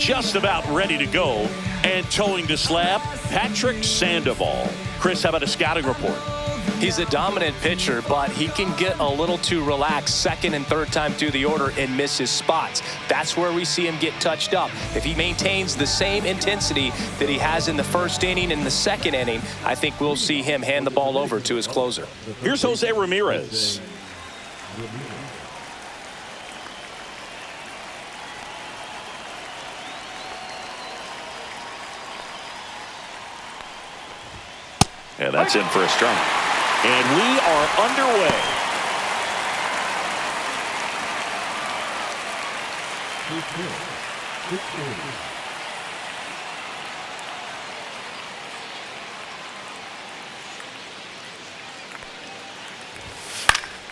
just about ready to go. And towing the slab, Patrick Sandoval. Chris, how about a scouting report? He's a dominant pitcher, but he can get a little too relaxed second and third time through the order and miss his spots. That's where we see him get touched up. If he maintains the same intensity that he has in the first inning and the second inning, I think we'll see him hand the ball over to his closer. Here's Jose Ramirez. And that's in for a strike. And we are underway.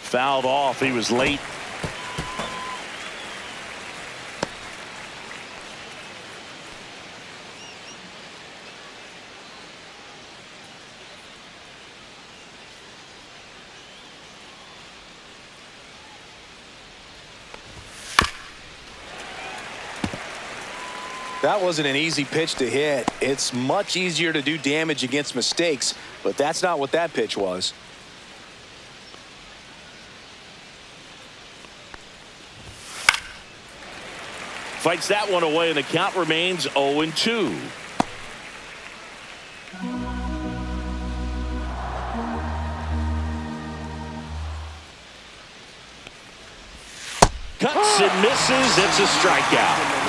Fouled off. He was late. That wasn't an easy pitch to hit. It's much easier to do damage against mistakes, but that's not what that pitch was. Fights that one away, and the count remains 0-2. Cuts and misses. It's a strikeout.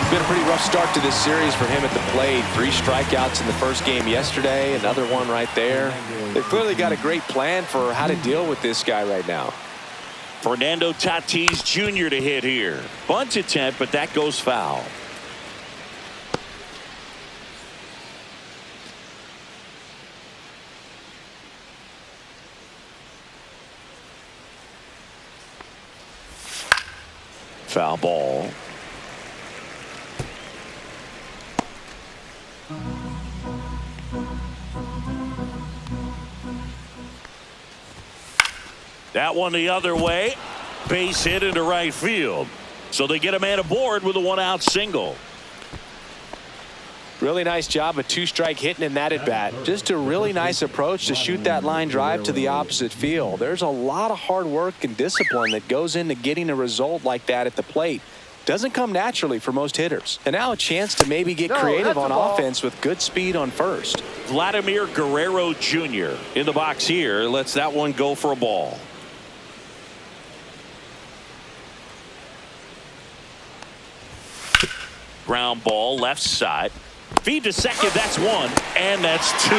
It's been a pretty rough start to this series for him at the plate. 3 strikeouts in the first game yesterday, another one right there. They've clearly got a great plan for how to deal with this guy right now. Fernando Tatis Jr. to hit here. Bunt attempt, but that goes foul. Foul ball. That one the other way. Base hit into right field. So they get a man aboard with a 1-out single. Really nice job of 2-strike hitting in that at bat. Just a really nice approach to shoot that line drive to the opposite field. There's a lot of hard work and discipline that goes into getting a result like that at the plate. Doesn't come naturally for most hitters. And now a chance to maybe get creative on offense with good speed on first. Vladimir Guerrero Jr. in the box here. Lets that one go for a ball. Ground ball left side. Feed to second. That's 1. And that's 2.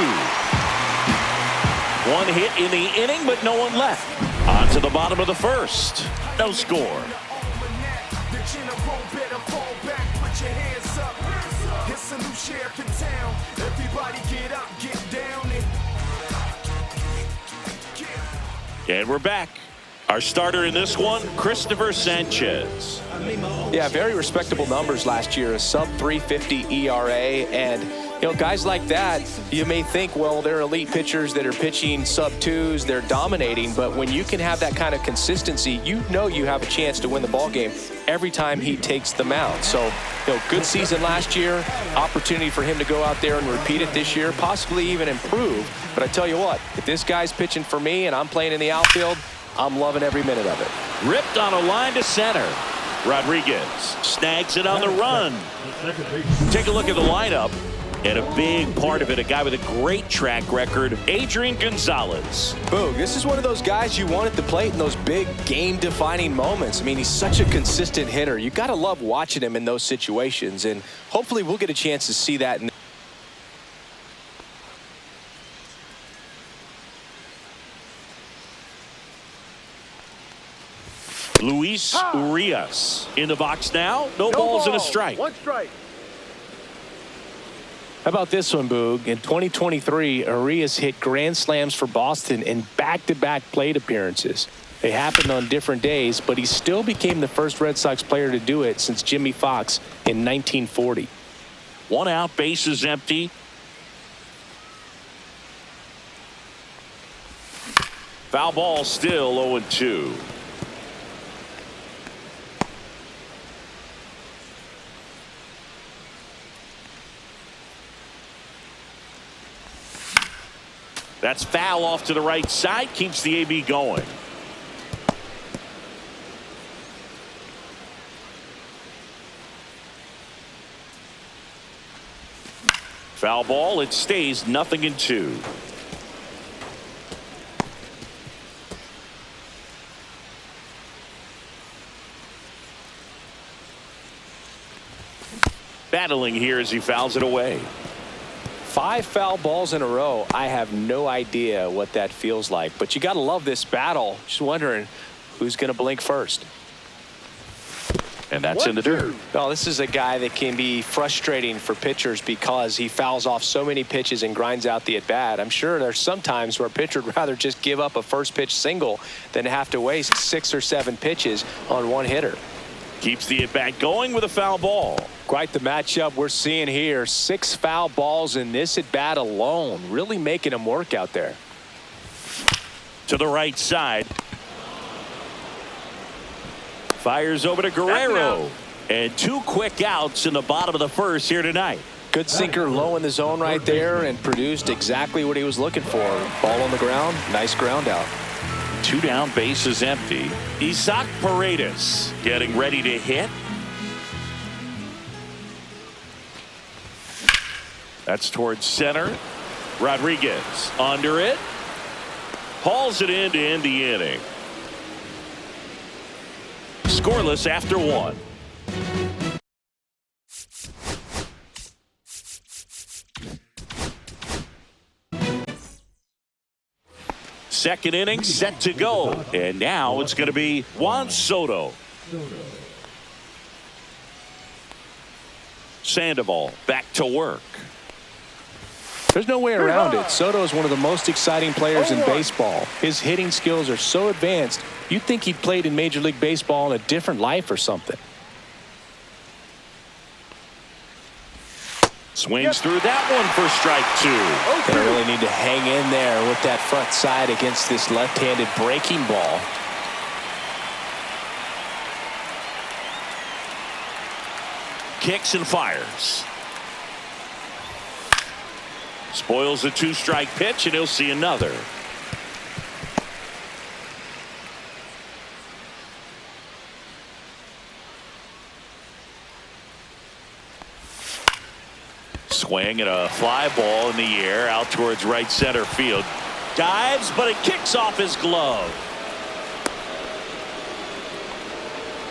1 hit in the inning, but no one left. On to the bottom of the first. No score. And we're back. Our starter in this one, Christopher Sanchez. Yeah, very respectable numbers last year. A sub-350 ERA. And, you know, guys like that, you may think, well, they're elite pitchers that are pitching sub-2s. They're dominating. But when you can have that kind of consistency, you know you have a chance to win the ball game every time he takes the mound. So, you know, good season last year. Opportunity for him to go out there and repeat it this year, possibly even improve. But I tell you what, if this guy's pitching for me and I'm playing in the outfield, I'm loving every minute of it. Ripped on a line to center. Rodriguez snags it on the run. Take a look at the lineup. And a big part of it, a guy with a great track record, Adrian Gonzalez. Boog, this is one of those guys you want at the plate in those big game-defining moments. I mean, he's such a consistent hitter. You got to love watching him in those situations, and hopefully we'll get a chance to see that. Luis Urias in the box now. No balls and a strike. 1 strike. How about this one, Boog? In 2023, Urias hit grand slams for Boston in back-to-back plate appearances. They happened on different days, but he still became the first Red Sox player to do it since Jimmy Fox in 1940. 1 out, bases empty. Foul ball, still 0-2. That's foul off to the right side. Keeps the AB going. Foul ball. It stays 0-2. Battling here as he fouls it away. 5 foul balls in a row. I have no idea what that feels like, but you got to love this battle. Just wondering who's going to blink first. And that's in the dirt. Well, this is a guy that can be frustrating for pitchers because he fouls off so many pitches and grinds out the at-bat. I'm sure there's some times where a pitcher would rather just give up a first pitch single than have to waste 6 or 7 pitches on one hitter. Keeps the at-bat going with a foul ball. Quite the matchup we're seeing here. 6 foul balls in this at-bat alone. Really making him work out there. To the right side. Fires over to Guerrero. And 2 quick outs in the bottom of the first here tonight. Good sinker low in the zone right there and produced exactly what he was looking for. Ball on the ground. Nice ground out. 2 down, bases empty. Isaac Paredes getting ready to hit. That's towards center. Rodriguez under it. Hauls it in to end the inning. Scoreless after 1. Second inning set to go. And now it's going to be Juan Soto. Sandoval back to work. There's no way around it. Soto is one of the most exciting players in baseball. His hitting skills are so advanced, you'd think he played in Major League Baseball in a different life or something. Swings through that one for strike 2. They really need to hang in there with that front side against this left-handed breaking ball. Kicks and fires. Spoils a 2-strike pitch, and he'll see another. Swing and a fly ball in the air out towards right center field. Dives, but it kicks off his glove.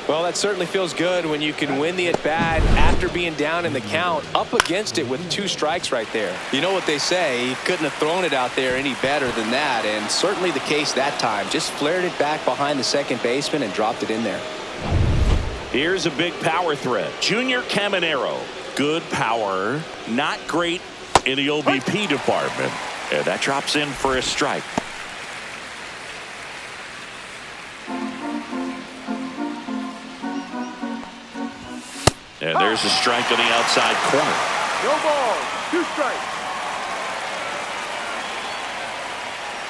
Well, that certainly feels good when you can win the at-bat after being down in the count, up against it with 2 strikes right there. You know what they say, he couldn't have thrown it out there any better than that, and certainly the case that time. Just flared it back behind the second baseman and dropped it in there. Here's a big power threat. Junior Caminero. Good power, not great in the OBP department. And that drops in for a strike. And there's a strike on the outside corner. No ball, 2 strikes.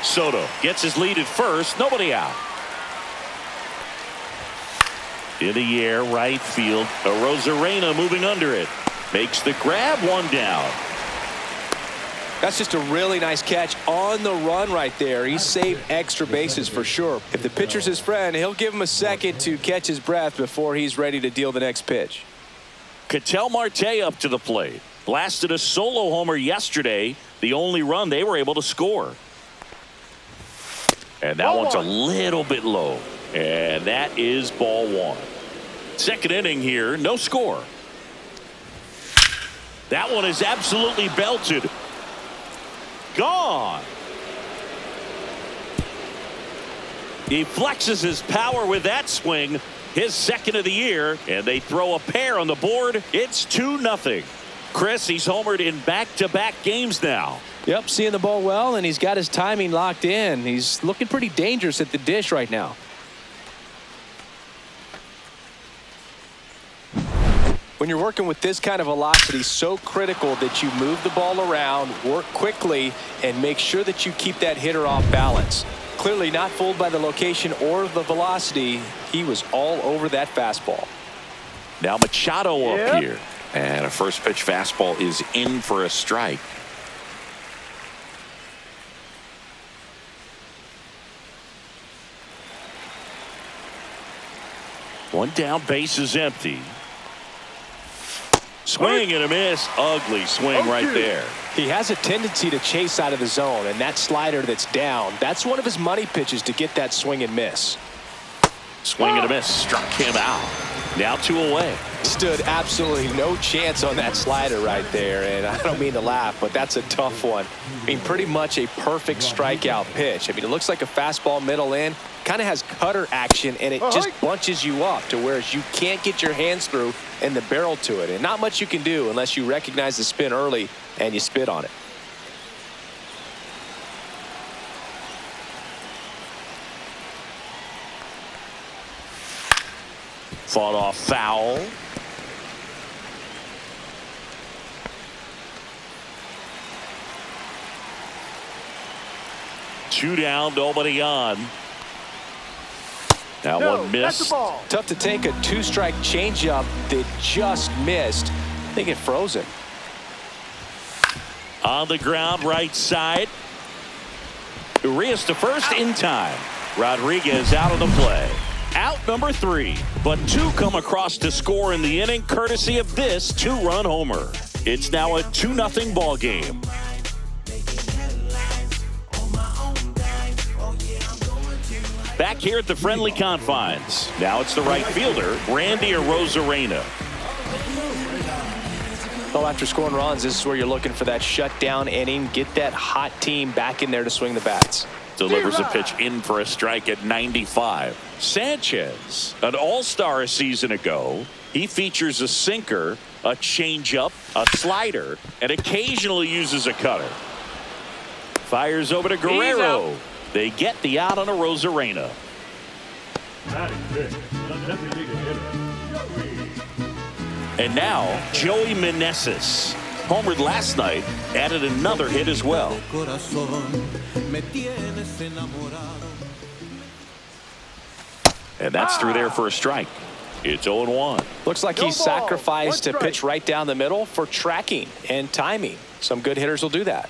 Soto gets his lead at first. Nobody out. In the air, right field. Rosarena moving under it. Makes the grab, 1 down. That's just a really nice catch on the run right there. He saved extra bases for sure. If the pitcher's his friend, he'll give him a second to catch his breath before he's ready to deal the next pitch. Ketel Marte up to the plate. Blasted a solo homer yesterday. The only run they were able to score. And that one's a little bit low. And that is ball 1. Second inning here, no score. That one is absolutely belted. Gone. He flexes his power with that swing. His second of the year, and they throw a pair on the board. It's 2-0. Chris, he's homered in back-to-back games now. Yep, seeing the ball well, and he's got his timing locked in. He's looking pretty dangerous at the dish right now. When you're working with this kind of velocity, so critical that you move the ball around, work quickly, and make sure that you keep that hitter off balance. Clearly not fooled by the location or the velocity. He was all over that fastball. Now Machado up here. And a first pitch fastball is in for a strike. One down, base is empty. Swing and a miss. Ugly swing right there. He has a tendency to chase out of the zone, and that slider that's down, that's one of his money pitches to get that swing and miss. Swing and a miss. Struck him out. Now 2 away. Stood absolutely no chance on that slider right there, and I don't mean to laugh, but that's a tough one. I mean, pretty much a perfect strikeout pitch. I mean, it looks like a fastball middle in, kind of has cutter action, and it just bunches you up to where you can't get your hands through and the barrel to it, and not much you can do unless you recognize the spin early and you spit on it. Fought off foul. Two down, nobody on. Now one missed. Tough to take a 2-strike changeup that just missed. I think it froze him. On the ground, right side. Urias to first in time. Rodriguez out of the play. Out number 3, but 2 come across to score in the inning courtesy of this 2-run homer. It's now a 2-0 ball game. Back here at the friendly confines. Now it's the right fielder, Randy Arozarena. Well, after scoring runs, this is where you're looking for that shutdown inning. Get that hot team back in there to swing the bats. Delivers a pitch in for a strike at 95. Sanchez, an all-star a season ago. He features a sinker, a changeup, a slider, and occasionally uses a cutter. Fires over to Guerrero. They get the out on a Arozarena. And now Joey Meneses, homered last night, added another hit as well. And that's through there for a strike. It's 0-1. Looks like he sacrificed a pitch right down the middle for tracking and timing. Some good hitters will do that.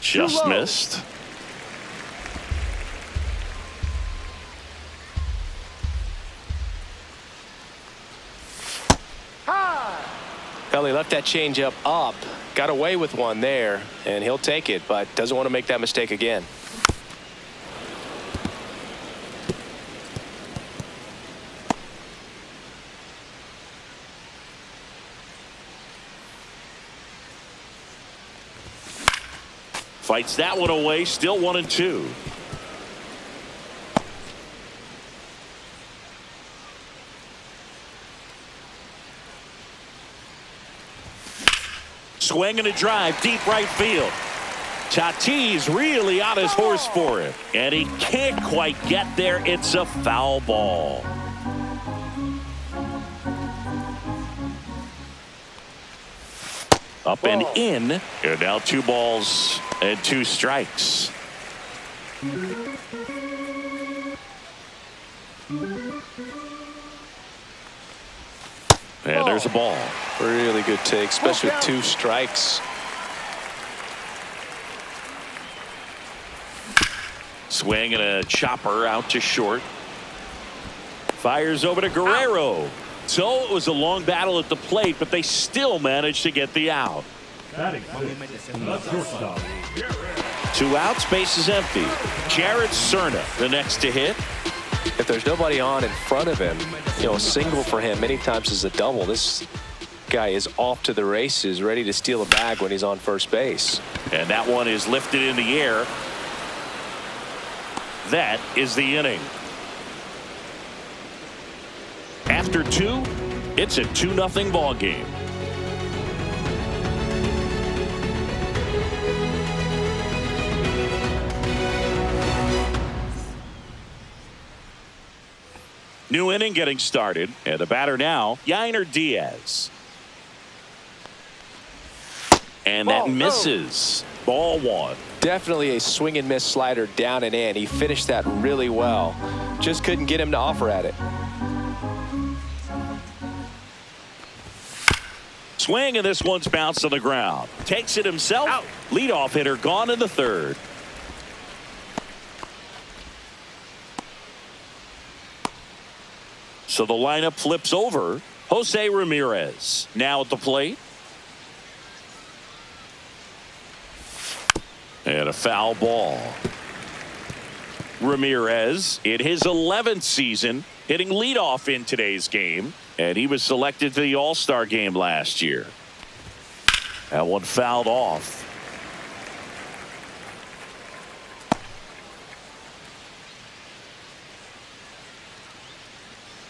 Just missed. Well, he left that changeup up, got away with one there, and he'll take it, but doesn't want to make that mistake again. Fights that one away, still 1-2. Swing and a drive, deep right field. Tatis really on his horse for it, and he can't quite get there. It's a foul ball. Up and in, and now 2 balls and 2 strikes. And there's a ball. Really good take, especially with 2 strikes. Swing and a chopper out to short. Fires over to Guerrero. So it was a long battle at the plate, but they still managed to get the out. 2 outs, base is empty. Jared Cerna, the next to hit. If there's nobody on in front of him, you know, a single for him many times is a double. This guy is off to the races, ready to steal a bag when he's on first base. And that one is lifted in the air. That is the inning. After 2, it's a 2-0 ball game. New inning getting started, and the batter now, Yainer Diaz. And that misses. Ball 1. Definitely a swing and miss slider down and in. He finished that really well. Just couldn't get him to offer at it. Swing, and this one's bounced on the ground. Takes it himself. Out. Leadoff hitter gone in the 3rd. So the lineup flips over. Jose Ramirez now at the plate. And a foul ball. Ramirez in his 11th season hitting leadoff in today's game. And he was selected to the All-Star game last year. That one fouled off.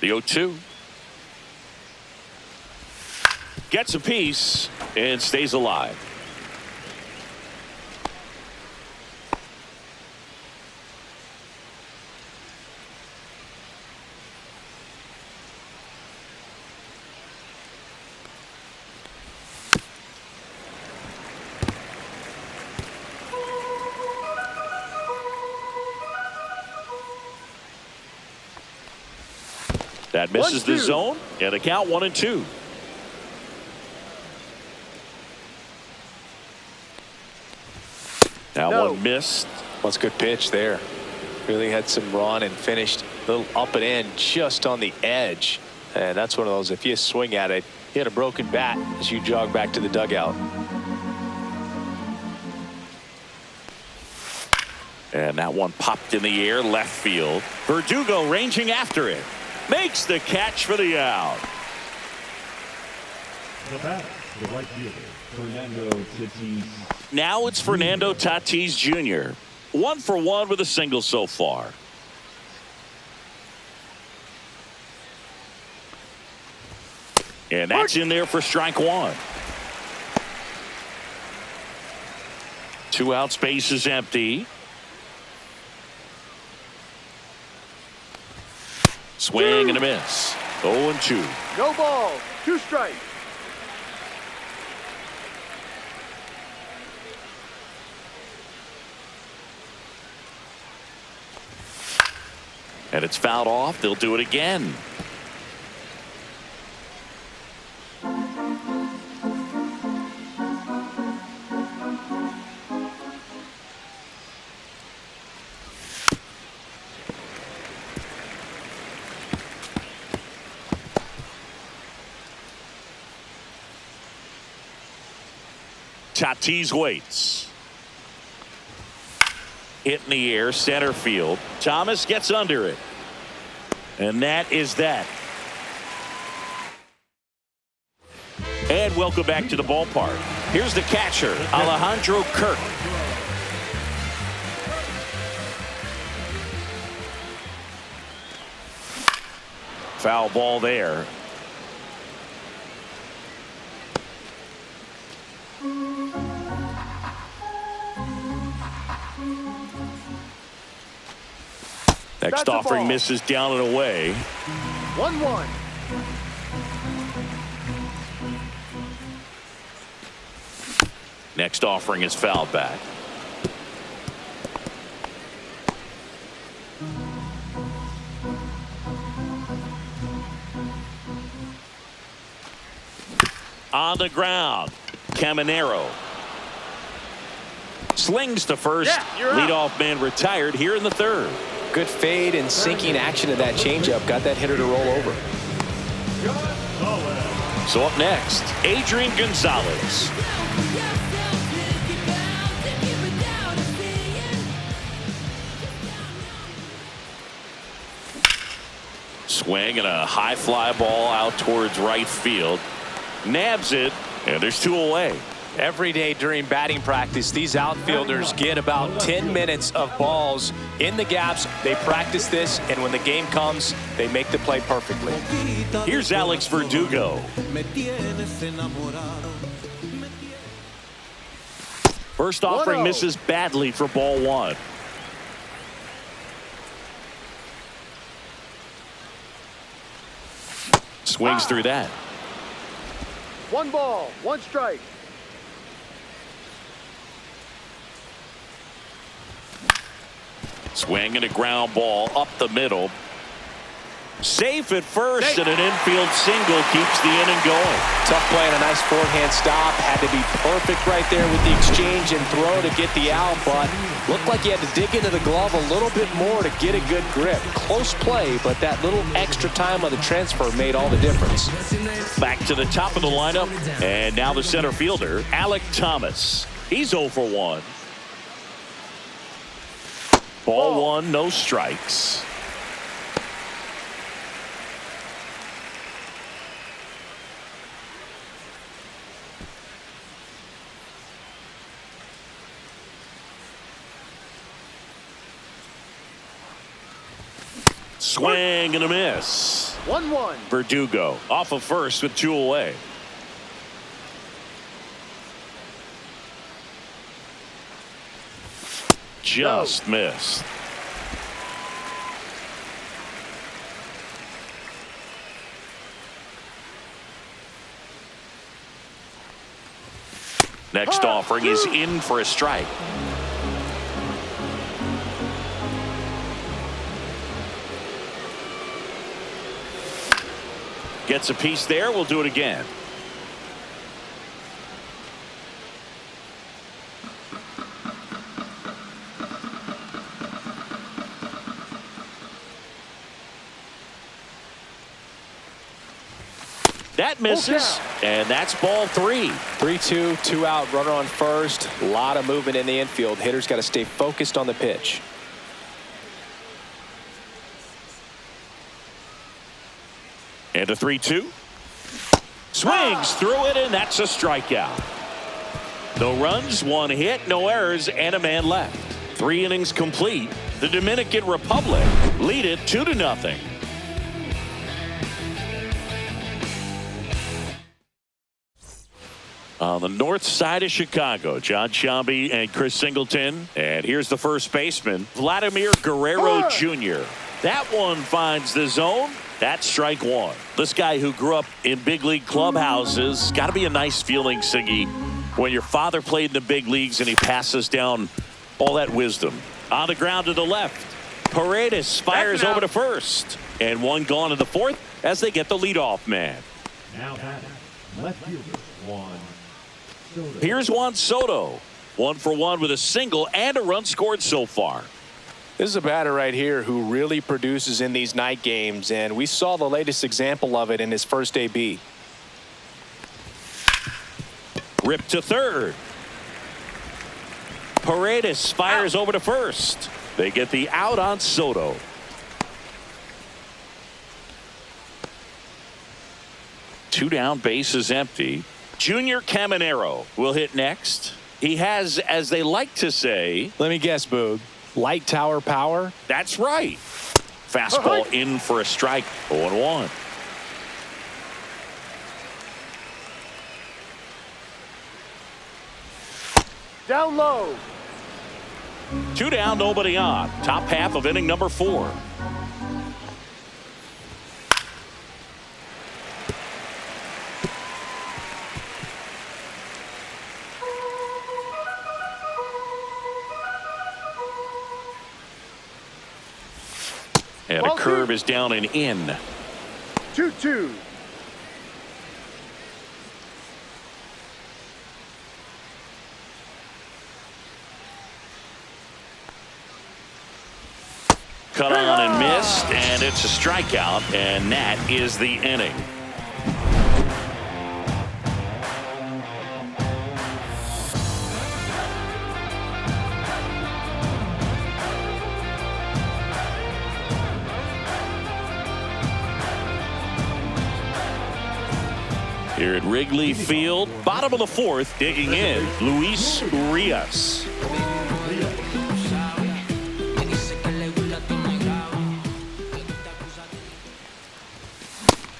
The 0-2. Gets a piece and stays alive. That misses the zone, and the count 1-2. That one missed. What's a good pitch there. Really had some run and finished a little up and in just on the edge. And that's one of those, if you swing at it, you hit a broken bat as you jog back to the dugout. And that one popped in the air left field. Verdugo ranging after it. Makes the catch for the out. The batter, the right fielder, Fernando Tatis. Now it's Fernando Tatis Jr. 1 for 1 with a single so far. And that's in there for strike one. 2 outs, base is empty. Swing and a miss. 0-2. No ball. 2 strikes. And it's fouled off. They'll do it again. Tatis waits. Hit in the air, center field. Thomas gets under it. And that is that. And welcome back to the ballpark. Here's the catcher, Alejandro Kirk. Foul ball there. Next offering misses down and away. 1-1. Next offering is fouled back. On the ground, Caminero slings to first. Leadoff man retired here in the 3rd. Good fade and sinking action of that changeup got that hitter to roll over. So up next, Adrian Gonzalez. Swing and a high fly ball out towards right field. Nabs it, and there's 2 away. Every day during batting practice, these outfielders get about 10 minutes of balls in the gaps. They practice this, and when the game comes, they make the play perfectly. Here's Alex Verdugo. First offering misses badly for ball 1. Swings through that. 1 ball, 1 strike. Swing and a ground ball up the middle. Safe at first, and an infield single keeps the inning going. Tough play and a nice forehand stop. Had to be perfect right there with the exchange and throw to get the out, but looked like he had to dig into the glove a little bit more to get a good grip. Close play, but that little extra time on the transfer made all the difference. Back to the top of the lineup, and now the center fielder, Alec Thomas. He's 0 for 1. Ball 1, no strikes. Swing and a miss. 1-1. Verdugo off of first with 2 away. Just missed. Next offering is in for a strike. Gets a piece there. We'll do it again. That misses, and that's ball 3. 3-2, 2 out, runner on first. A lot of movement in the infield. Hitter's got to stay focused on the pitch. And a 3-2. Swings through it, and that's a strikeout. No runs, 1 hit, no errors, and a man left. 3 innings complete. The Dominican Republic lead it 2-0. On the north side of Chicago, John Shambi and Chris Singleton. And here's the first baseman, Vladimir Guerrero Jr. That one finds the zone. That's strike 1. This guy who grew up in big league clubhouses, got to be a nice feeling, Siggy, when your father played in the big leagues and he passes down all that wisdom. On the ground to the left, Paredes fires over to first. And 1 gone in the 4th as they get the leadoff man. Now batting, left fielder, Juan Soto. Here's Juan Soto. 1 for 1 with a single and a run scored so far. This is a batter right here who really produces in these night games, and we saw the latest example of it in his first AB. Ripped to third. Paredes fires over to first. They get the out on Soto. Two down, base is empty. Junior Caminero will hit next. He has, as they like to say, let me guess, Boog, light tower power? That's right. Fastball in for a strike. 0-1. Down low. 2 down, nobody on. Top half of inning number 4. And a curve is down and in. 2-2. Cut on and missed, and it's a strikeout, and that is the inning. Here at Wrigley Field, bottom of the 4th, digging in, Luis Urias.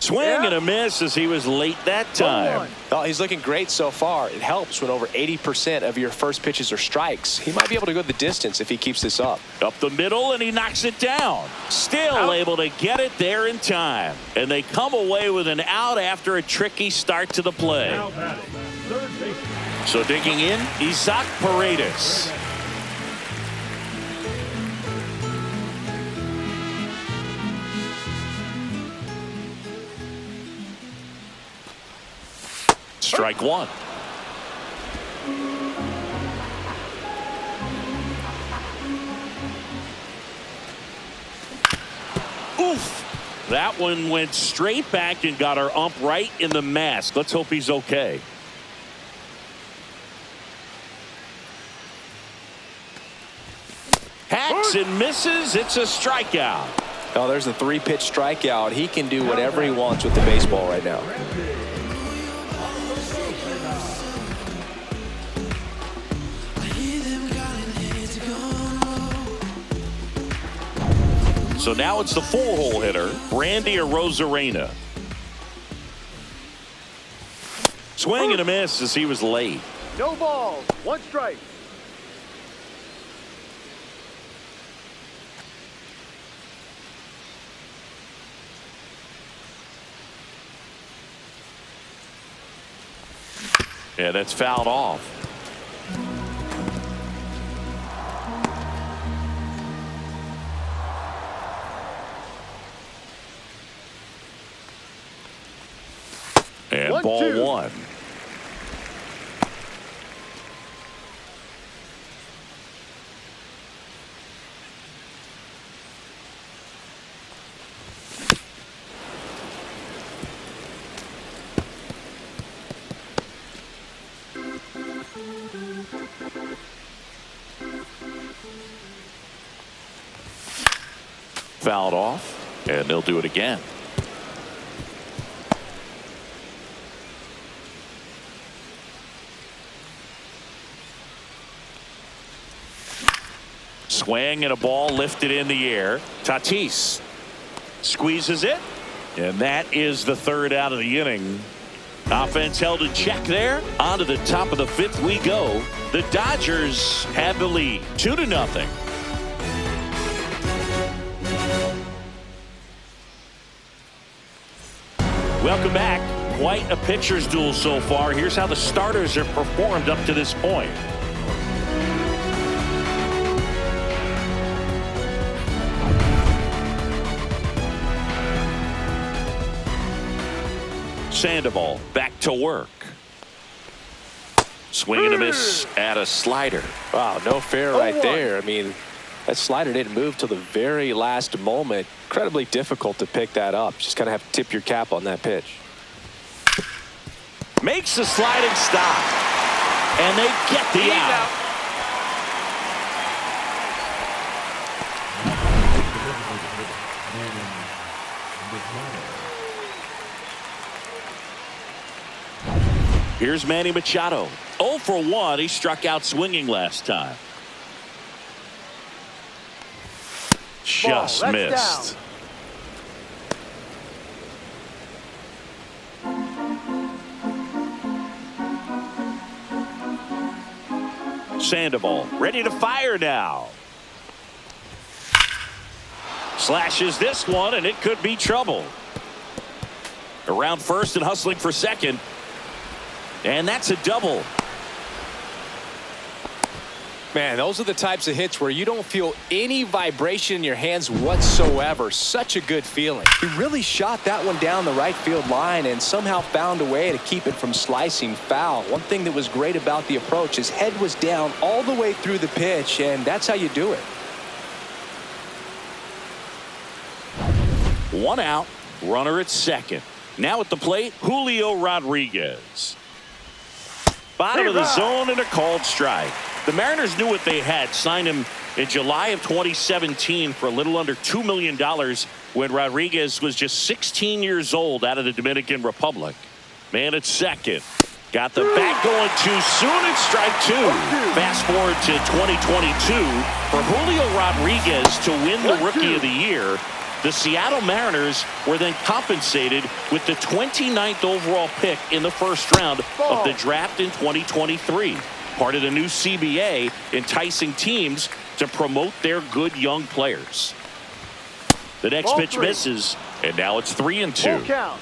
Swing and a miss as he was late that time. Oh, he's looking great so far. It helps when over 80% of your first pitches are strikes. He might be able to go the distance if he keeps this up. Up the middle, and he knocks it down. Still able to get it there in time. And they come away with an out after a tricky start to the play. Now batting, third baseman. So digging in, Isaac Paredes. Strike one. Oof. That one went straight back and got our ump right in the mask. Let's hope he's okay. Hacks and misses. It's a strikeout. Oh, there's a 3-pitch strikeout. He can do whatever he wants with the baseball right now. So now it's the 4-hole hitter, Randy Arozarena. Swing and a miss as he was late. No balls. 1 strike. Yeah, that's fouled off. And 1-2. ball 1. Fouled off, and they'll do it again. Swing and a ball lifted in the air. Tatis squeezes it, and that is the 3rd out of the inning. Offense held in check there. On to the top of the 5th we go. The Dodgers have the lead, 2-0. Welcome back. Quite a pitcher's duel so far. Here's how the starters have performed up to this point. Sandoval back to work. Swing and a miss at a slider. Wow, no fair right there. I mean, that slider didn't move till the very last moment. Incredibly difficult to pick that up. Just kind of have to tip your cap on that pitch. Makes the sliding stop. And they get the out. Here's Manny Machado. 0 for 1. He struck out swinging last time. Just missed. Sandoval ready to fire now. Slashes this one, and it could be trouble. Around first and hustling for second. And that's a double. Man, those are the types of hits where you don't feel any vibration in your hands whatsoever. Such a good feeling. He really shot that one down the right field line and somehow found a way to keep it from slicing foul. One thing that was great about the approach, his head was down all the way through the pitch, and that's how you do it. 1 out, runner at second. Now at the plate, Julio Rodriguez. Bottom of the zone and a called strike. The Mariners knew what they had. Signed him in July of 2017 for a little under $2 million when Rodriguez was just 16 years old out of the Dominican Republic. Man at second. Got the bat going too soon. It's strike 2. Fast forward to 2022. For Julio Rodriguez to win the Rookie of the Year, the Seattle Mariners were then compensated with the 29th overall pick in the first round of the draft in 2023. Part of the new CBA, enticing teams to promote their good young players. The next pitch misses, and now it's 3-2.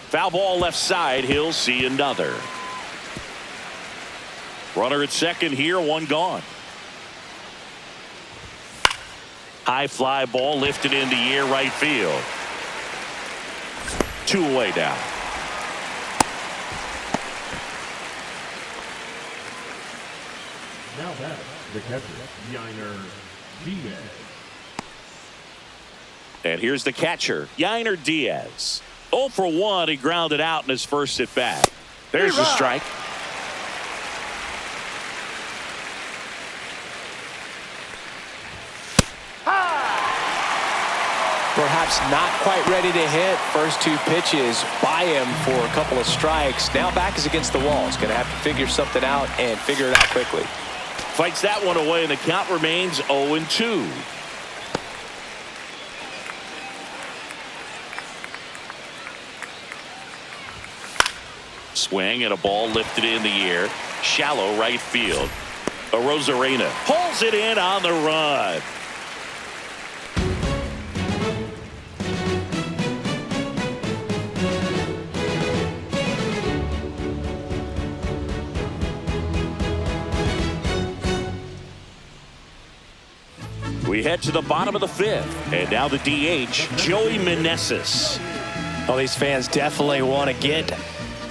Foul ball left side. He'll see another. Runner at second here, 1 gone. High fly ball lifted in the air right field. 2 away now. Now back, the catcher, Yainer Diaz. And here's the catcher, Yainer Diaz. 0 for 1. He grounded out in his first at bat. There's the strike. Perhaps not quite ready to hit. First 2 pitches by him for a couple of strikes. Now back is against the wall. He's going to have to figure something out and figure it out quickly. Fights that one away, and the count remains 0-2. Swing and a ball lifted in the air. Shallow right field. Arozarena pulls it in on the run. We head to the bottom of the 5th, and now the DH, Joey Meneses. Well, these fans definitely want to get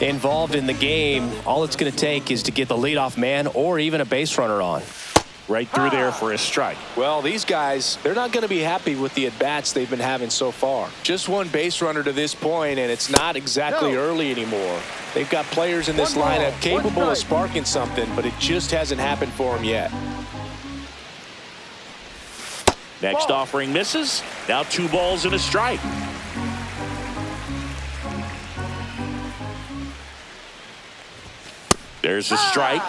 involved in the game. All it's going to take is to get the leadoff man or even a base runner on. Right through there for a strike. Well, these guys, they're not going to be happy with the at-bats they've been having so far. Just one base runner to this point, and it's not exactly early anymore. They've got players in this lineup capable of sparking something, but it just hasn't happened for them yet. Next offering misses. Now 2 balls and a strike. There's a strike.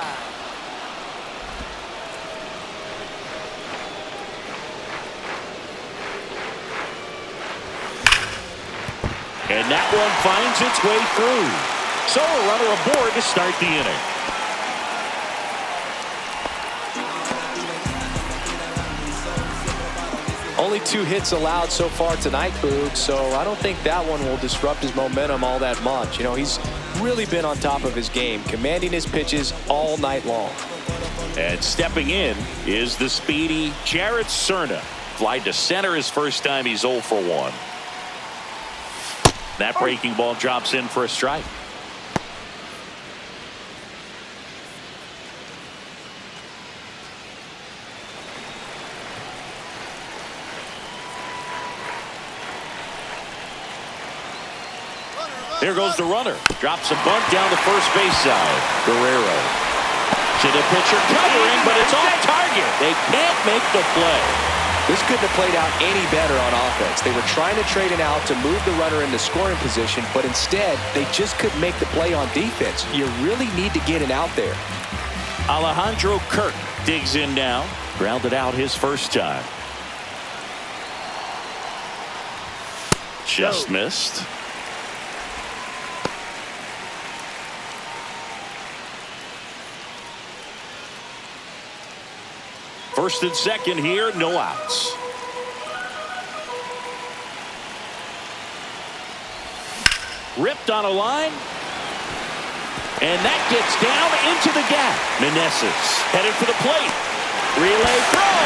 And that one finds its way through. So a runner aboard to start the inning. Only 2 hits allowed so far tonight, Boog, so I don't think that one will disrupt his momentum all that much. You know, he's really been on top of his game, commanding his pitches all night long. And stepping in is the speedy Jared Cerna. Fly to center his first time. He's 0 for 1. That breaking ball drops in for a strike. There goes the runner. Drops a bunt down the first base side. Guerrero. To the pitcher covering, but it's off target. They can't make the play. This couldn't have played out any better on offense. They were trying to trade it out to move the runner into scoring position, but instead they just couldn't make the play on defense. You really need to get it out there. Alejandro Kirk digs in now. Grounded out his first time. Just missed. First and second here, no outs. Ripped on a line. And that gets down into the gap. Meneses headed for the plate. Relay throw.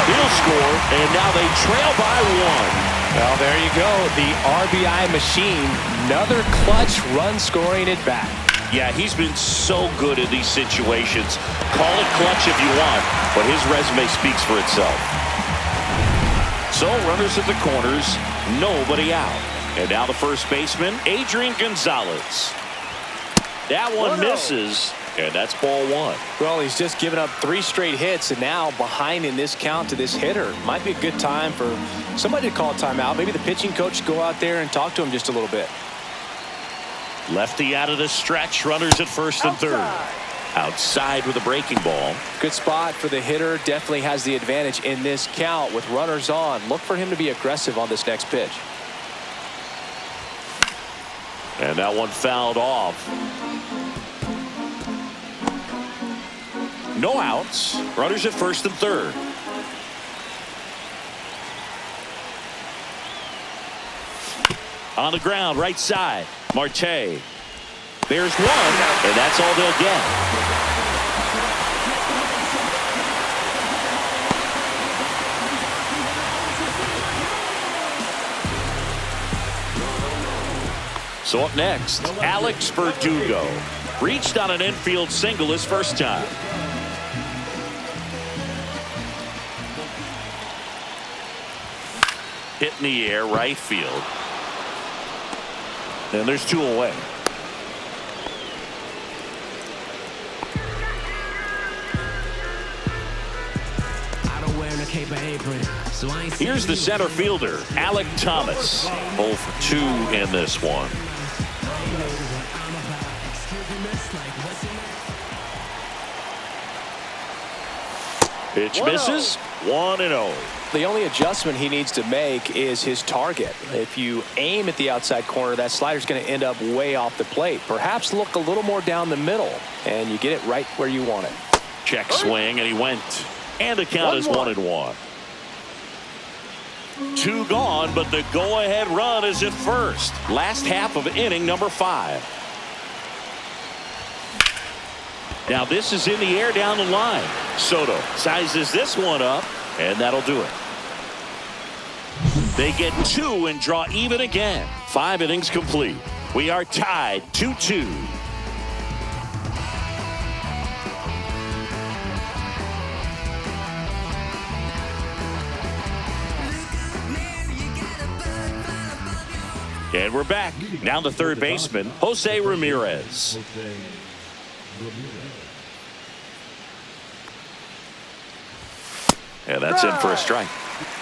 He'll score. And now they trail by 1. Well, there you go. The RBI machine. Another clutch run scoring at bat. Yeah, he's been so good in these situations. Call it clutch if you want, but his resume speaks for itself. So runners at the corners, nobody out. And now the first baseman, Adrian Gonzalez. That one misses, and that's ball 1. Well, he's just given up 3 straight hits, and now behind in this count to this hitter. Might be a good time for somebody to call a timeout. Maybe the pitching coach go out there and talk to him just a little bit. Lefty out of the stretch. Runners at first and third. Outside with a breaking ball. Good spot for the hitter. Definitely has the advantage in this count with runners on. Look for him to be aggressive on this next pitch. And that one fouled off. No outs. Runners at first and third. On the ground, right side. Marte. There's one, and that's all they'll get. So up next, Alex Verdugo. Reached on an infield single his first time. Hit in the air, right field. And there's 2 away. Here's the center fielder, Alec Thomas. 0 for 2 in this one. Pitch misses. 1-0. The only adjustment he needs to make is his target. If you aim at the outside corner, that slider's going to end up way off the plate. Perhaps look a little more down the middle, and you get it right where you want it. Check swing, and he went. And the count is 1-1. 2 gone, but the go-ahead run is at first. Last half of inning number 5. Now this is in the air down the line. Soto sizes this one up, and that'll do it. They get 2 and draw even again. 5 innings complete. We are tied 2-2. And we're back. Now the third baseman, Jose Ramirez. And that's in for a strike.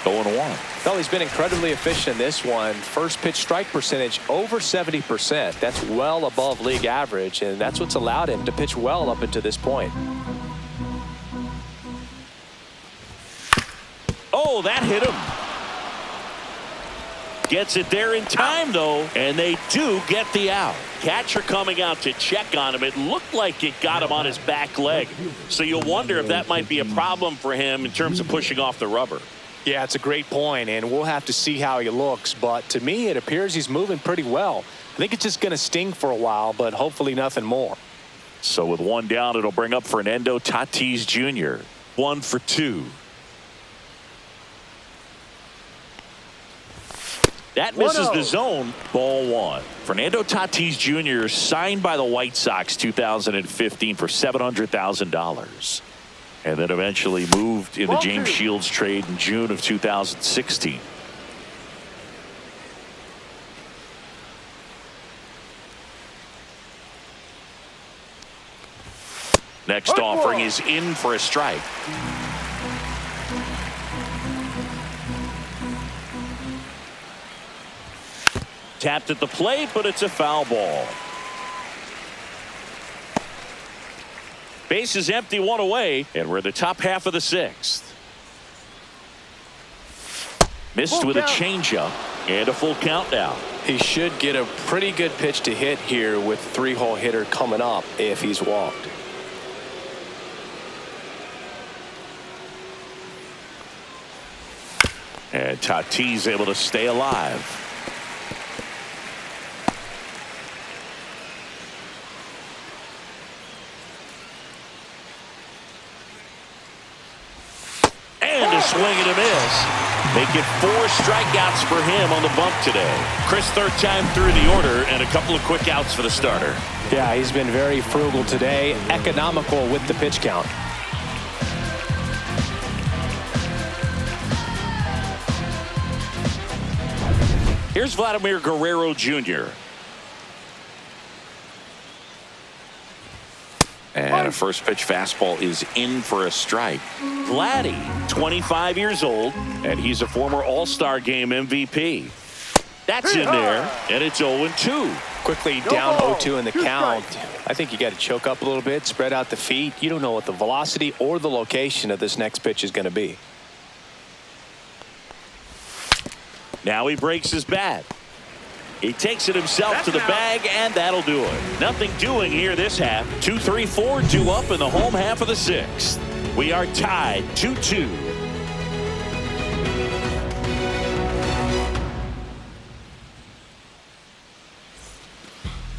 0-1. Well, he's been incredibly efficient in this one. First pitch strike percentage over 70%. That's well above league average, and that's what's allowed him to pitch well up until this point. Oh, that hit him. Gets it there in time, though, and they do get the out. Catcher coming out to check on him. It looked like it got him on his back leg. So you'll wonder if that might be a problem for him in terms of pushing off the rubber. Yeah, it's a great point, and we'll have to see how he looks. But to me, it appears he's moving pretty well. I think it's just going to sting for a while, but hopefully nothing more. So with 1 down, it'll bring up Fernando Tatis Jr. 1 for 2. That misses the zone. Ball 1. Fernando Tatis Jr. signed by the White Sox 2015 for $700,000. And then eventually moved in the James Shields trade in June of 2016. Next offering is in for a strike. Tapped at the plate, but it's a foul ball. Base is empty, 1 away, and we're in the top half of the 6th. Missed with a changeup and a full count now. He should get a pretty good pitch to hit here with 3-hole hitter coming up if he's walked. And Tatis able to stay alive. And a swing and a miss. Make it 4 strikeouts for him on the bump today. Chris, 3rd time through the order and a couple of quick outs for the starter. Yeah, he's been very frugal today, economical with the pitch count. Here's Vladimir Guerrero Jr. And a first pitch fastball is in for a strike. Vladdy, 25 years old, and he's a former All-Star Game MVP. That's in there, and it's 0-2. Quickly down 0-2 in the count. I think you got to choke up a little bit, spread out the feet. You don't know what the velocity or the location of this next pitch is going to be. Now he breaks his bat. He takes it himself to the bag, and that'll do it. Nothing doing here this half. 2-3-4 due up in the home half of the 6th. We are tied 2-2.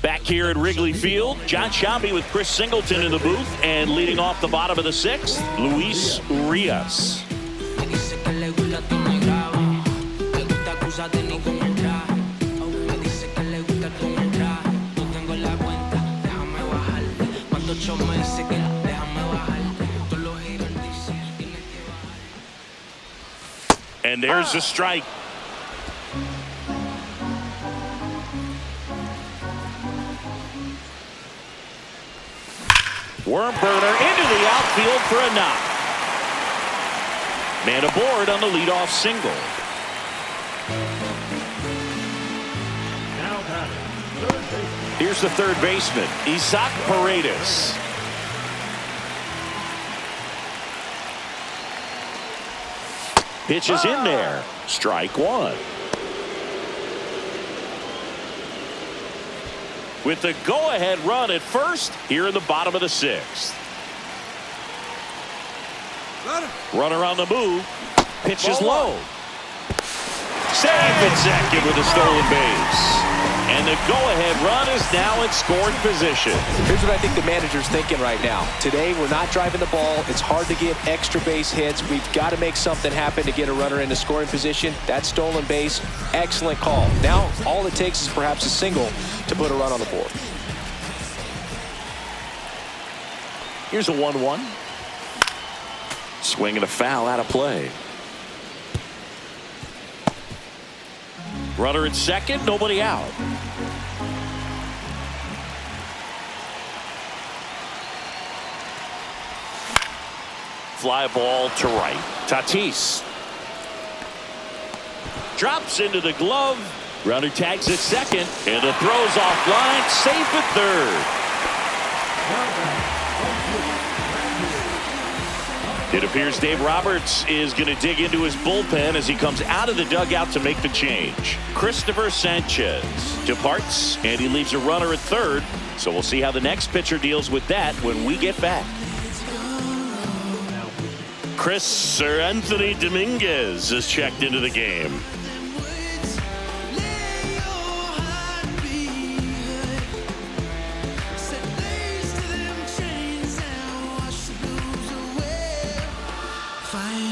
Back here at Wrigley Field, John Sciambi with Chris Singleton in the booth, and leading off the bottom of the 6th, Luis Urias. And there's the strike. Worm burner into the outfield for a knock. Man aboard on the leadoff single. Now batting, third baseman. Here's the third baseman, Isaac Paredes. Pitch is in there. Strike one. With the go-ahead run at first here in the bottom of the sixth. Runner on the move. Pitch is low. Safe at second with a stolen base. And the go-ahead run is now in scoring position. Here's what I think the manager's thinking right now. Today, we're not driving the ball. It's hard to get extra base hits. We've got to make something happen to get a runner into scoring position. That stolen base, excellent call. Now, all it takes is perhaps a single to put a run on the board. Here's a 1-1. Swing and a foul out of play. Runner at second, nobody out. Fly ball to right. Tatis drops into the glove. Runner tags at second, and the throw's offline. Safe at third. It appears Dave Roberts is going to dig into his bullpen as he comes out of the dugout to make the change. Christopher Sanchez departs, and he leaves a runner at third. So we'll see how the next pitcher deals with that when we get back. Sir Anthony Dominguez is checked into the game.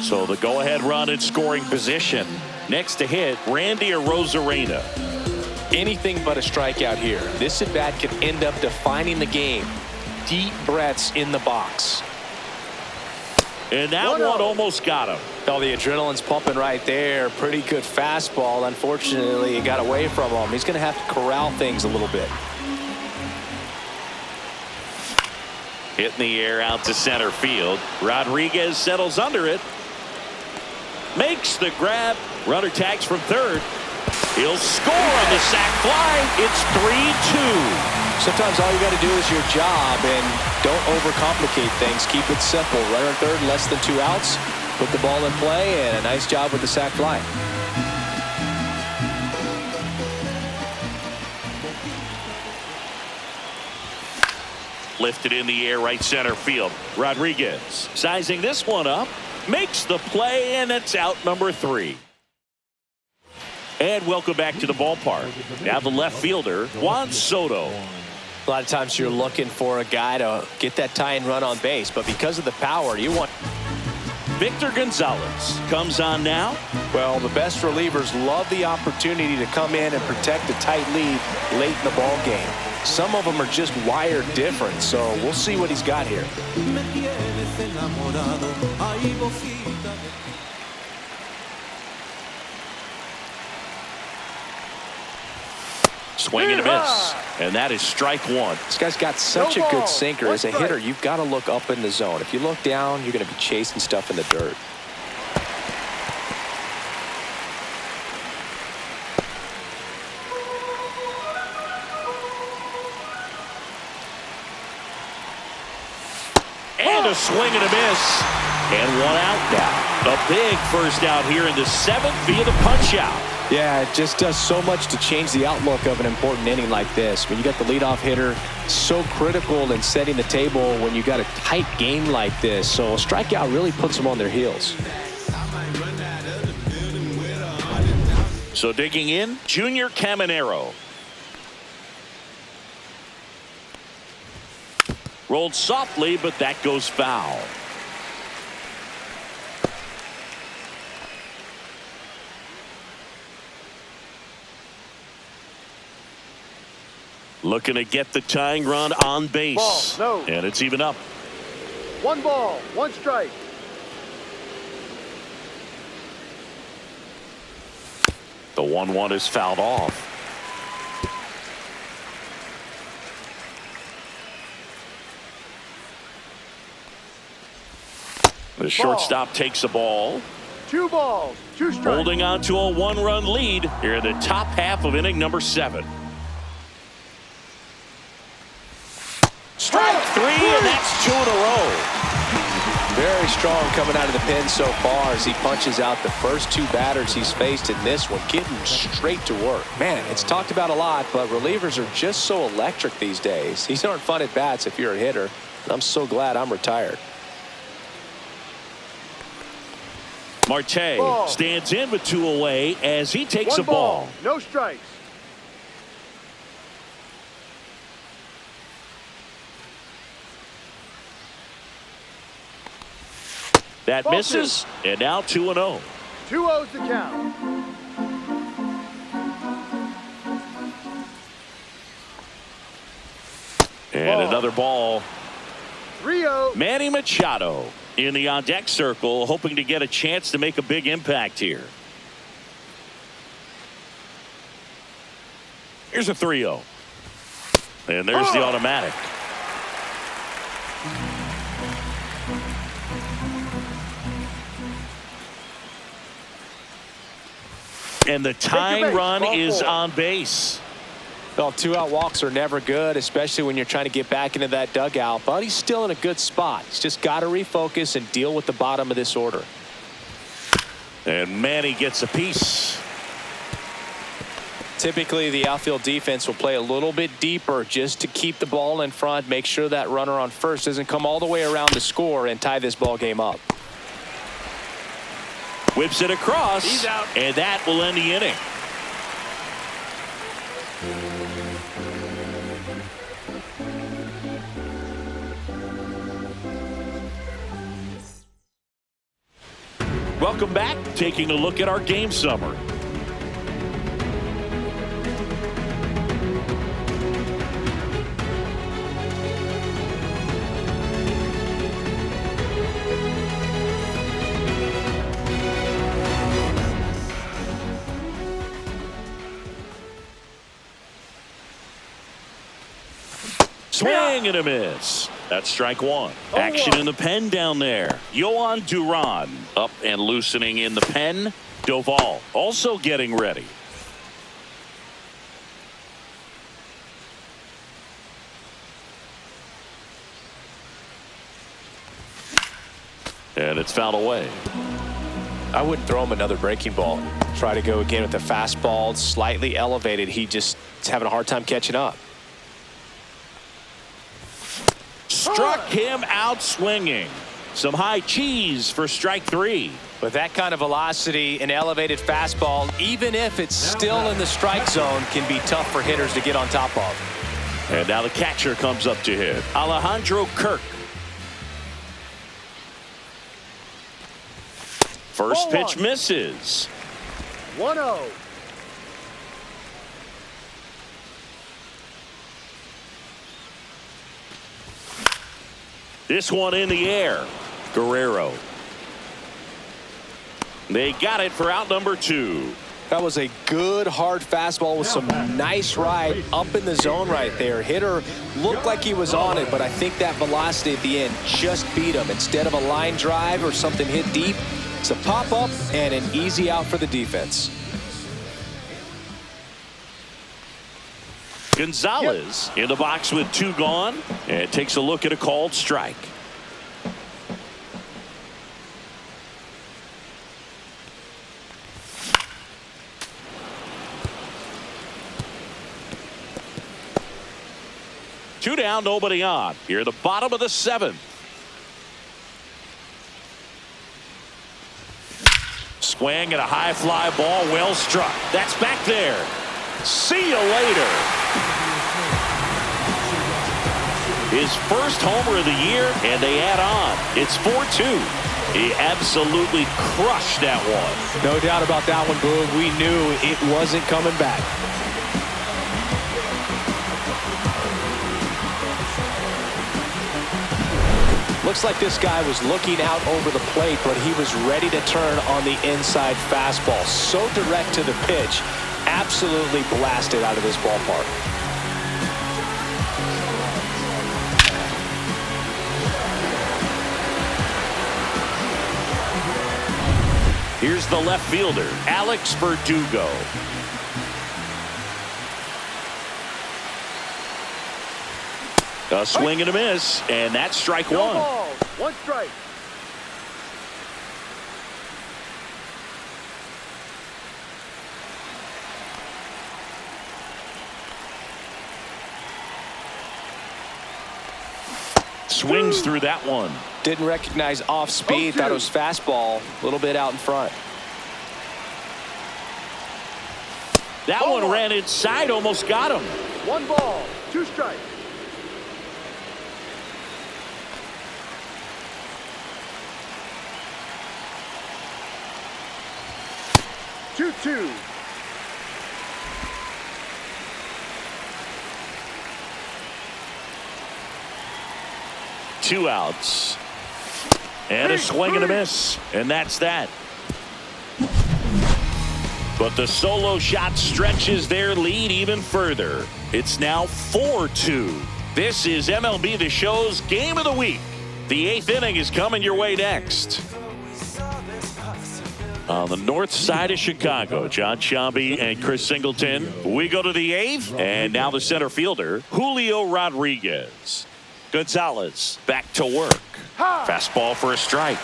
So the go-ahead run in scoring position. Next to hit, Randy Arozarena. Anything but a strikeout here. This at-bat could end up defining the game. Deep breaths in the box. And that one almost got him. Oh, the adrenaline's pumping right there. Pretty good fastball. Unfortunately, it got away from him. He's going to have to corral things a little bit. Hit in the air out to center field. Rodriguez settles under it. Makes the grab. Runner tags from third. He'll score on the sac fly. It's 3-2. Sometimes all you got to do is your job and don't overcomplicate things. Keep it simple. Runner at third, less than 2 outs. Put the ball in play, and a nice job with the sac fly. Lifted in the air, right center field. Rodriguez sizing this one up. Makes the play, and it's out number 3. And welcome back to the ballpark. Now the left fielder, Juan Soto. A lot of times you're looking for a guy to get that tying run on base, but because of the power, you want... Victor Gonzalez comes on now. Well, the best relievers love the opportunity to come in and protect a tight lead late in the ball game. Some of them are just wired different, so we'll see what he's got here. Swing and a miss. And that is strike one. This guy's got such a good sinker. As a hitter, you've got to look up in the zone. If you look down, you're going to be chasing stuff in the dirt. And a swing and a miss. And one out now. A big first out here in the 7th via the punch out. Yeah, it just does so much to change the outlook of an important inning like this. When you got the leadoff hitter, so critical in setting the table when you got a tight game like this. So a strikeout really puts them on their heels. So digging in, Junior Caminero. Rolled softly, but that goes foul. Looking to get the tying run on base. Ball, no. And it's even up. 1 ball, 1 strike. The 1-1 is fouled off. The shortstop takes the ball. 2 balls, 2 strikes. Holding on to a 1-run lead here in the top half of inning number 7. Strike 3, and that's 2 in a row. Very strong coming out of the pen so far as he punches out the first 2 batters he's faced in this one, getting straight to work. Man, it's talked about a lot, but relievers are just so electric these days. These aren't fun at bats if you're a hitter. I'm so glad I'm retired. Marte stands in with 2 away as he takes 1 a ball. No strikes. That Ball misses, and now 2-0. 2-0's the count. And another ball. 3-0. Manny Machado in the on-deck circle, hoping to get a chance to make a big impact here. Here's a 3-0. And there's the automatic. And the tying run is on base. Well, 2-out walks are never good, especially when you're trying to get back into that dugout. But he's still in a good spot. He's just got to refocus and deal with the bottom of this order. And Manny gets a piece. Typically, the outfield defense will play a little bit deeper just to keep the ball in front, make sure that runner on first doesn't come all the way around to score and tie this ball game up. Whips it across. He's out. And that will end the inning. Welcome back. Taking a look at our game summary. Swing and a miss. That's strike 1. Action in the pen down there. Yohan Duran up and loosening in the pen. Doval also getting ready. And it's fouled away. I wouldn't throw him another breaking ball. Try to go again with the fastball slightly elevated. He just is having a hard time catching up. Struck him out swinging. Some high cheese for strike 3. With that kind of velocity, an elevated fastball, even if it's still in the strike zone, can be tough for hitters to get on top of. And now the catcher comes up to hit. Alejandro Kirk. First pitch misses. 1-0. This one in the air. Guerrero. They got it for out number 2. That was a good hard fastball with some nice ride up in the zone right there. Hitter looked like he was on it, but I think that velocity at the end just beat him. Instead of a line drive or something hit deep, it's a pop-up and an easy out for the defense. Gonzalez in the box with 2 gone and takes a look at a called strike. Two down, nobody on. Here at the bottom of the 7th. Swing and a high fly ball, well struck. That's back there. See you later. His first homer of the year, and they add on. It's 4-2. He absolutely crushed that one. No doubt about that one, Boog. We knew it wasn't coming back. Looks like this guy was looking out over the plate, but he was ready to turn on the inside fastball. So direct to the pitch, absolutely blasted out of this ballpark. Here's the left fielder, Alex Verdugo. A swing and a miss, and that's strike No one. balls, one strike. Swings through that one. Didn't recognize off speed, thought it was fastball, a little bit out in front. That one ran inside, almost got him. One ball, two strikes. 2-2. Two outs. And a swing and a miss. And that's that. But the solo shot stretches their lead even further. It's now 4-2. This is MLB The Show's Game of the Week. The 8th inning is coming your way next. On the north side of Chicago, John Sciambi and Chris Singleton. We go to the 8th, and now the center fielder, Julio Rodriguez. Gonzalez back to work. Fastball for a strike,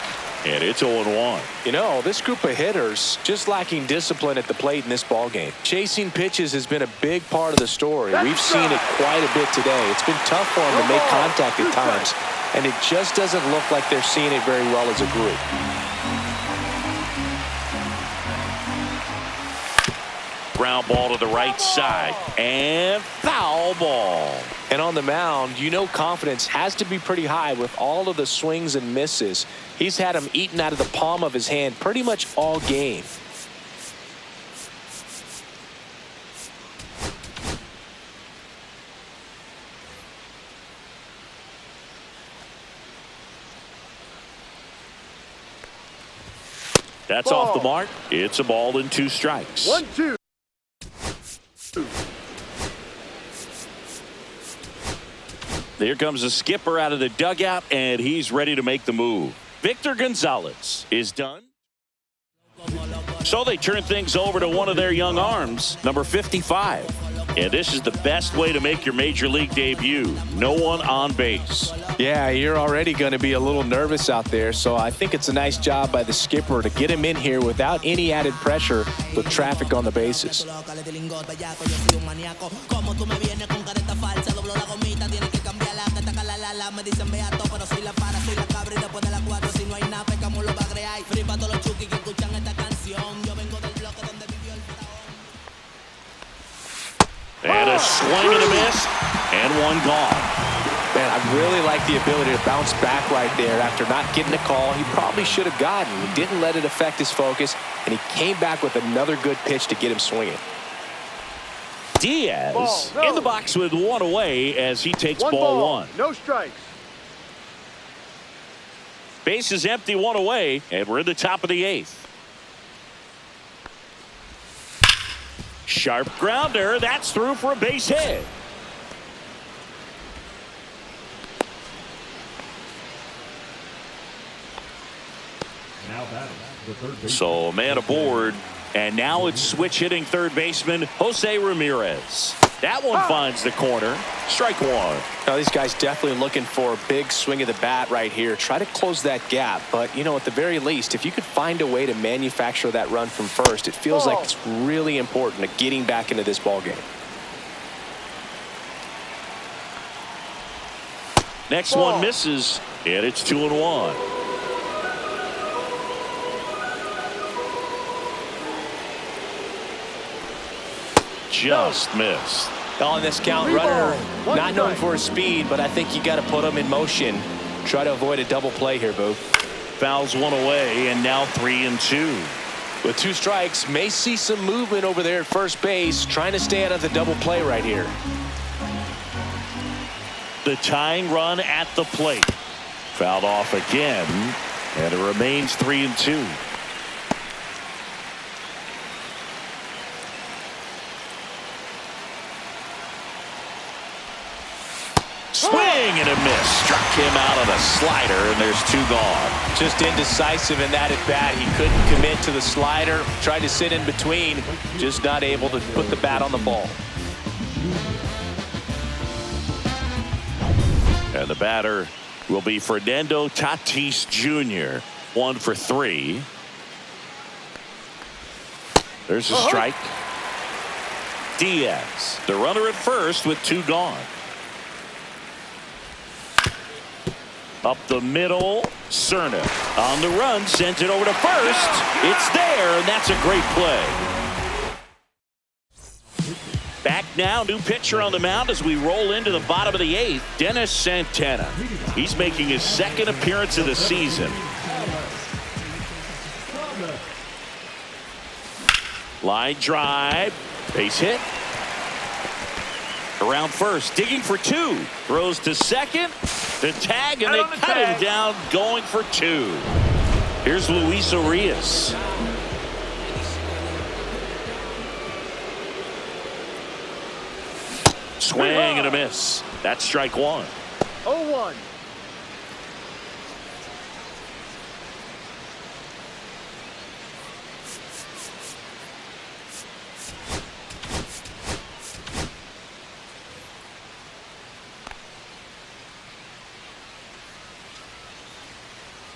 and it's 0-1. You know, this group of hitters just lacking discipline at the plate in this ballgame. Chasing pitches has been a big part of the story. We've seen it quite a bit today. It's been tough for them to make contact at times, and it just doesn't look like they're seeing it very well as a group. Ground ball to the right side, and foul ball. And on the mound, you know confidence has to be pretty high with all of the swings and misses. He's had them eaten out of the palm of his hand pretty much all game. That's off the mark. It's a ball and 2 strikes. 1-2. There comes the skipper out of the dugout, and he's ready to make the move. Victor Gonzalez is done. So they turn things over to one of their young arms, number 55. And this is the best way to make your major league debut. No one on base. Yeah, you're already going to be a little nervous out there, so I think it's a nice job by the skipper to get him in here without any added pressure with traffic on the bases. And a swing and a miss, and one gone. Man, I really like the ability to bounce back right there after not getting a call he probably should have gotten. He didn't let it affect his focus, and he came back with another good pitch to get him swinging. Diaz in the box with one away as he takes One ball ball, one. no strikes. Base is empty, one away, and we're in the top of the 8th. Sharp grounder. That's through for a base hit. Now batting the third baseman. So a man aboard, and now it's switch hitting third baseman Jose Ramirez. That one finds the corner. Strike one. Now, these guys definitely looking for a big swing of the bat right here. Try to close that gap. But, you know, at the very least, if you could find a way to manufacture that run from first, it feels like it's really important to getting back into this ball game. Next one misses, and it's 2-1. Just missed. On this count, runner not known for his speed, but I think you got to put him in motion. Try to avoid a double play here, Boo. Fouls one away, and now 3-2. With 2 strikes, may see some movement over there at first base, trying to stay out of the double play right here. The tying run at the plate. Fouled off again, and it remains 3-2. Swing and a miss. Struck him out on a slider, and there's 2 gone. Just indecisive in that at bat. He couldn't commit to the slider. Tried to sit in between. Just not able to put the bat on the ball. And the batter will be Fernando Tatis Jr. 1 for 3. There's a strike. Diaz, the runner at first with 2 gone. Up the middle, Cerna on the run, sent it over to first. It's there, and that's a great play. Back now, new pitcher on the mound as we roll into the bottom of the 8th, Dennis Santana. He's making his 2nd appearance of the season. Line drive, base hit. Around first, digging for 2. Throws to second. The tag, and they cut him down, going for 2. Here's Luis Urias. Swing and a miss. That's strike 1. 0-1.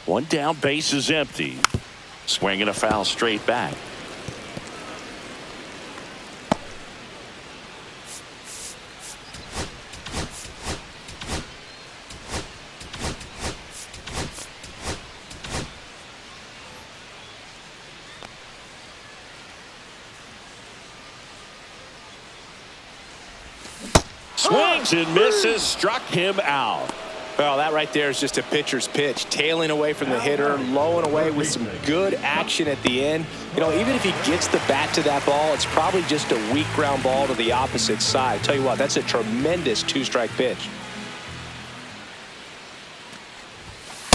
One down, base is empty. Swinging a foul straight back. Swings and misses, struck him out. Well, that right there is just a pitcher's pitch, tailing away from the hitter, low and away with some good action at the end. You know, even if he gets the bat to that ball, it's probably just a weak ground ball to the opposite side. Tell you what, that's a tremendous 2-strike pitch.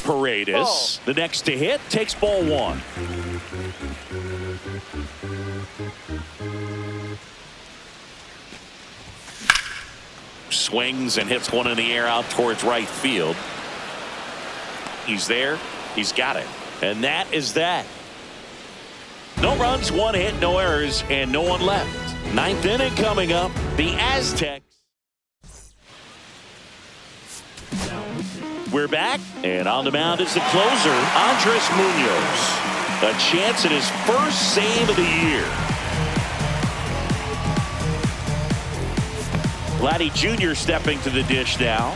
Paredes, the next to hit, takes ball 1. Swings and hits one in the air out towards right field. He's there. He's got it. And that is that. No runs, 1 hit, no errors, and no one left. 9th inning coming up. The Aztecs. We're back, and on the mound is the closer, Andres Munoz. A chance at his first save of the year. Vladdy Jr. stepping to the dish now.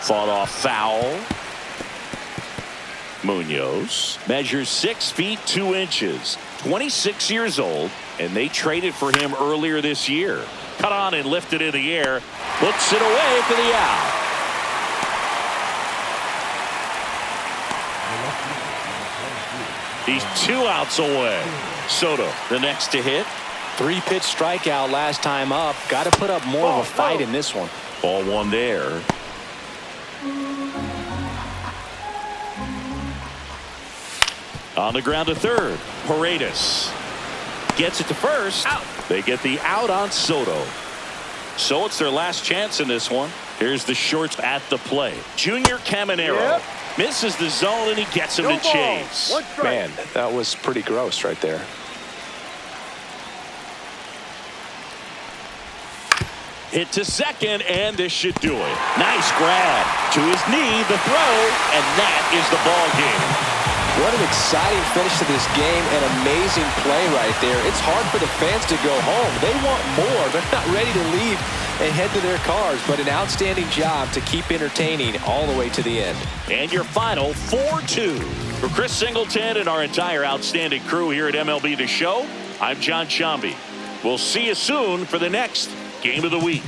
Fought off foul. Munoz measures 6 feet 2 inches, 26 years old, and they traded for him earlier this year. Cut on and lifted in the air, puts it away for the out. He's 2 outs away. Soto, the next to hit. 3-pitch strikeout last time up. Got to put up more of a fight in this one. Ball 1 there. On the ground to third. Paredes gets it to first. Out. They get the out on Soto. So it's their last chance in this one. Here's the shorts at the plate. Junior Caminero misses the zone, and he gets him to chase. Man, that was pretty gross right there. Hit to second, and this should do it. Nice grab to his knee, the throw, and that is the ball game. What an exciting finish to this game. An amazing play right there. It's hard for the fans to go home. They want more. They're not ready to leave and head to their cars, but an outstanding job to keep entertaining all the way to the end. And your final 4-2. For Chris Singleton and our entire outstanding crew here at MLB The Show, I'm John Shambi. We'll see you soon for the next Game of the Week.